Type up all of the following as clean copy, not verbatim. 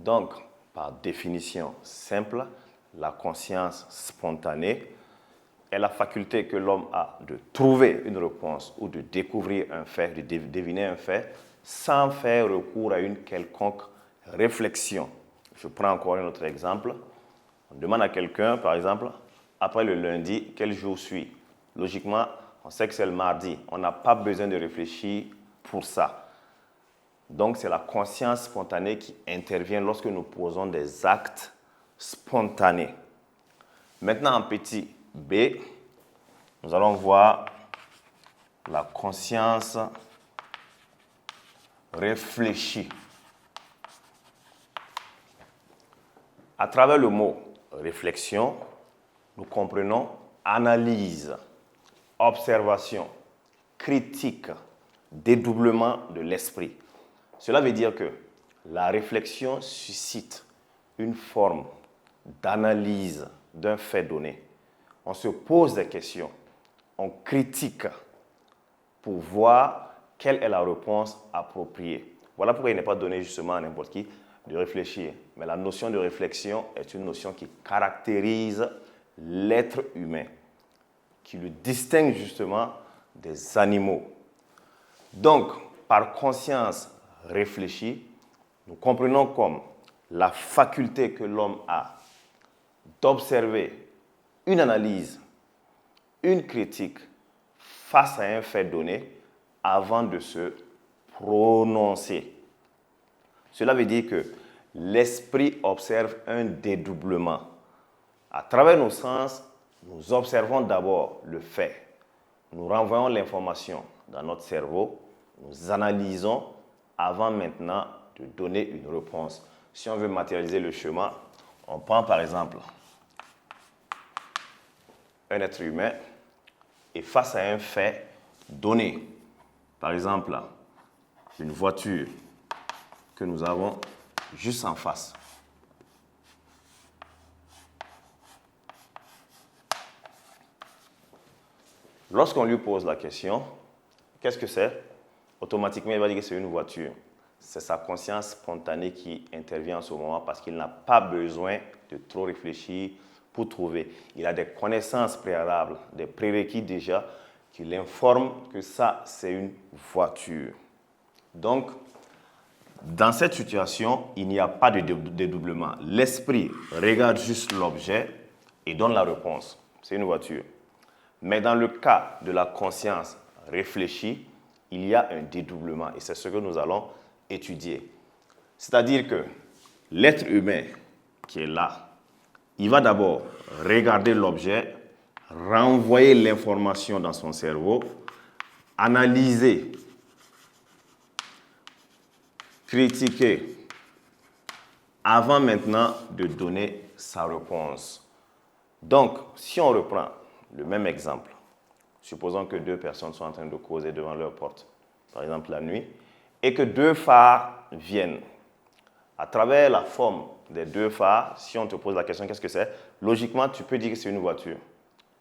Donc, par définition simple, la conscience spontanée est la faculté que l'homme a de trouver une réponse ou de découvrir un fait, de deviner un fait, sans faire recours à une quelconque réflexion. Je prends encore un autre exemple. On demande à quelqu'un, par exemple, après le lundi, quel jour suit? Logiquement, on sait que c'est le mardi. On n'a pas besoin de réfléchir pour ça. Donc, c'est la conscience spontanée qui intervient lorsque nous posons des actes spontanés. Maintenant, en petit b, nous allons voir la conscience réfléchie. À travers le mot réflexion, nous comprenons analyse, observation, critique, dédoublement de l'esprit. Cela veut dire que la réflexion suscite une forme d'analyse d'un fait donné. On se pose des questions, on critique pour voir quelle est la réponse appropriée. Voilà pourquoi il n'est pas donné justement à n'importe qui de réfléchir. Mais la notion de réflexion est une notion qui caractérise l'être humain, qui le distingue justement des animaux. Donc, par conscience réfléchie, nous comprenons comme la faculté que l'homme a d'observer une analyse, une critique face à un fait donné avant de se prononcer. Cela veut dire que l'esprit observe un dédoublement. À travers nos sens, nous observons d'abord le fait. Nous renvoyons l'information dans notre cerveau, nous analysons avant maintenant de donner une réponse. Si on veut matérialiser le schéma, on prend par exemple un être humain et face à un fait donné, par exemple une voiture que nous avons juste en face. Lorsqu'on lui pose la question, qu'est-ce que c'est? Automatiquement, il va dire que c'est une voiture. C'est sa conscience spontanée qui intervient en ce moment parce qu'il n'a pas besoin de trop réfléchir pour trouver. Il a des connaissances préalables, des prérequis déjà qui l'informent que ça, c'est une voiture. Donc, dans cette situation, il n'y a pas de dédoublement. L'esprit regarde juste l'objet et donne la réponse. C'est une voiture. Mais dans le cas de la conscience réfléchie, il y a un dédoublement et c'est ce que nous allons étudier. C'est-à-dire que l'être humain qui est là, il va d'abord regarder l'objet, renvoyer l'information dans son cerveau, analyser, critiquer, avant maintenant de donner sa réponse. Donc, si on reprend le même exemple, supposons que deux personnes sont en train de causer devant leur porte, par exemple la nuit, et que deux phares viennent. À travers la forme des deux phares, si on te pose la question qu'est-ce que c'est, logiquement tu peux dire que c'est une voiture.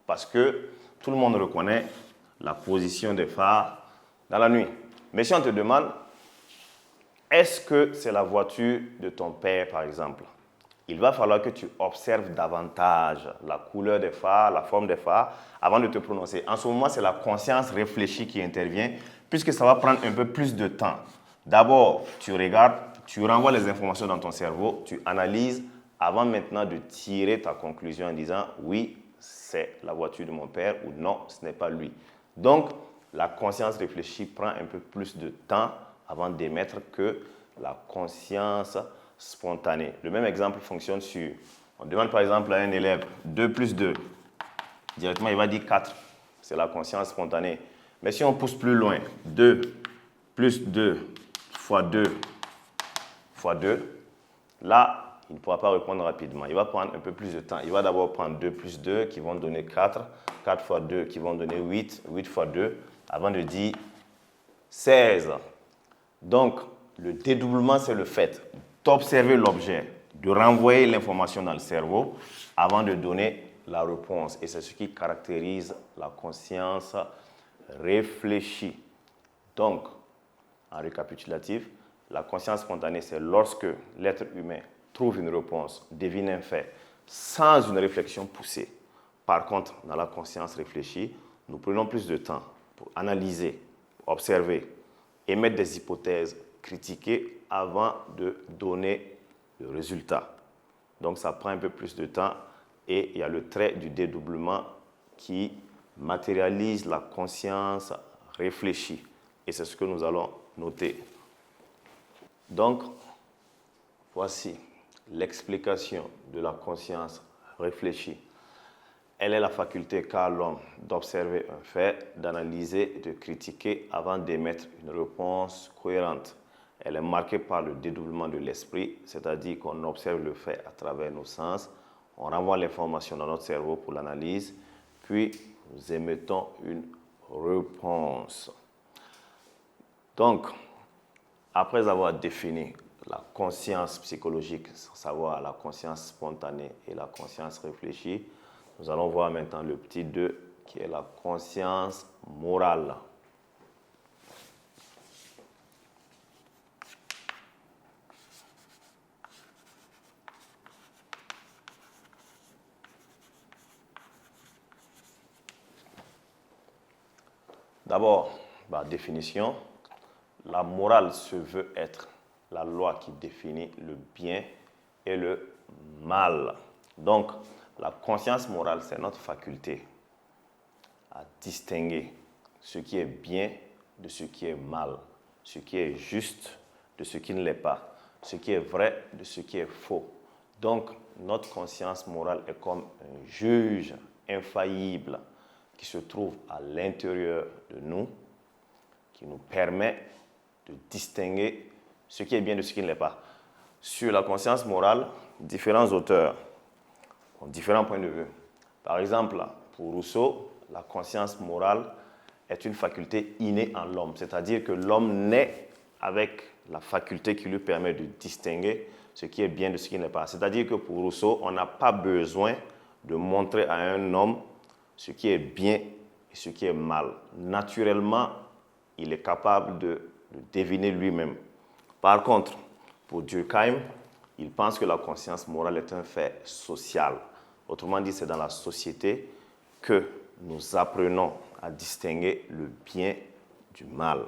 Parce que tout le monde reconnaît la position des phares dans la nuit. Mais si on te demande, est-ce que c'est la voiture de ton père par exemple? Il va falloir que tu observes davantage la couleur des phares, la forme des phares, avant de te prononcer. En ce moment, c'est la conscience réfléchie qui intervient, puisque ça va prendre un peu plus de temps. D'abord, tu regardes, tu renvoies les informations dans ton cerveau, tu analyses, avant maintenant de tirer ta conclusion en disant « oui, c'est la voiture de mon père » ou « non, ce n'est pas lui ». Donc, la conscience réfléchie prend un peu plus de temps avant d'émettre que la conscience spontanée. Le même exemple fonctionne sur, on demande par exemple à un élève 2 plus 2, directement il va dire 4, c'est la conscience spontanée. Mais si on pousse plus loin, 2 plus 2 fois 2 fois 2, là, il ne pourra pas répondre rapidement. Il va prendre un peu plus de temps. Il va d'abord prendre 2 plus 2 qui vont donner 4, 4 fois 2 qui vont donner 8, 8 fois 2, avant de dire 16. Donc, le dédoublement, c'est le fait d'observer l'objet, de renvoyer l'information dans le cerveau avant de donner la réponse. Et c'est ce qui caractérise la conscience réfléchie. Donc, en récapitulatif, la conscience spontanée, c'est lorsque l'être humain trouve une réponse, devine un fait, sans une réflexion poussée. Par contre, dans la conscience réfléchie, nous prenons plus de temps pour analyser, observer, émettre des hypothèses, critiquer avant de donner le résultat. Donc ça prend un peu plus de temps et il y a le trait du dédoublement qui matérialise la conscience réfléchie. Et c'est ce que nous allons noter. Donc, voici l'explication de la conscience réfléchie. Elle est la faculté qu'a l'homme d'observer un fait, d'analyser et de critiquer avant d'émettre une réponse cohérente. Elle est marquée par le dédoublement de l'esprit, c'est-à-dire qu'on observe le fait à travers nos sens, on renvoie l'information dans notre cerveau pour l'analyse, puis nous émettons une réponse. Donc, après avoir défini la conscience psychologique, à savoir la conscience spontanée et la conscience réfléchie, nous allons voir maintenant le petit 2 qui est la conscience morale. D'abord, par définition, la morale se veut être la loi qui définit le bien et le mal. Donc, la conscience morale, c'est notre faculté à distinguer ce qui est bien de ce qui est mal, ce qui est juste de ce qui ne l'est pas, ce qui est vrai de ce qui est faux. Donc, notre conscience morale est comme un juge infaillible qui se trouve à l'intérieur de nous, qui nous permet de distinguer ce qui est bien de ce qui ne l'est pas. Sur la conscience morale, différents auteurs ont différents points de vue. Par exemple, pour Rousseau, la conscience morale est une faculté innée en l'homme, c'est-à-dire que l'homme naît avec la faculté qui lui permet de distinguer ce qui est bien de ce qui n'est pas. C'est-à-dire que pour Rousseau, on n'a pas besoin de montrer à un homme ce qui est bien et ce qui est mal. Naturellement, il est capable de deviner lui-même. Par contre, pour Durkheim, il pense que la conscience morale est un fait social. Autrement dit, c'est dans la société que nous apprenons à distinguer le bien du mal.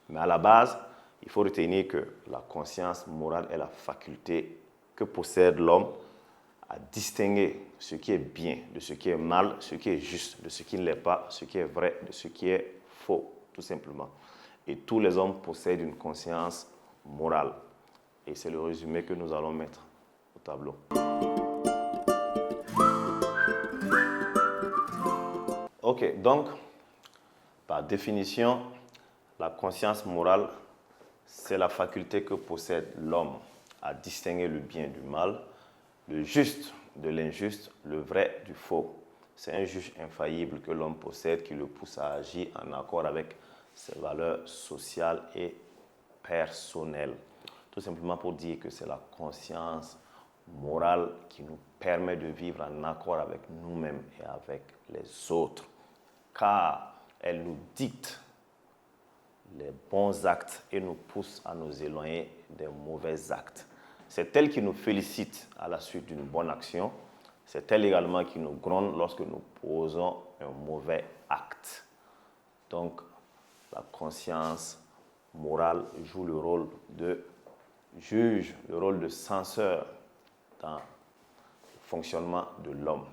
Mais à la base, il faut retenir que la conscience morale est la faculté que possède l'homme à distinguer ce qui est bien de ce qui est mal, ce qui est juste de ce qui ne l'est pas, ce qui est vrai de ce qui est faux, tout simplement. Et tous les hommes possèdent une conscience morale. Et c'est le résumé que nous allons mettre au tableau. Ok, donc, par définition, la conscience morale, c'est la faculté que possède l'homme à distinguer le bien du mal, le juste de l'injuste, le vrai du faux. C'est un juge infaillible que l'homme possède qui le pousse à agir en accord avec ses valeurs sociales et personnelles. Tout simplement pour dire que c'est la conscience morale qui nous permet de vivre en accord avec nous-mêmes et avec les autres. Car elle nous dicte les bons actes et nous pousse à nous éloigner des mauvais actes. C'est elle qui nous félicite à la suite d'une bonne action. C'est elle également qui nous gronde lorsque nous posons un mauvais acte. Donc, la conscience morale joue le rôle de juge, le rôle de censeur dans le fonctionnement de l'homme.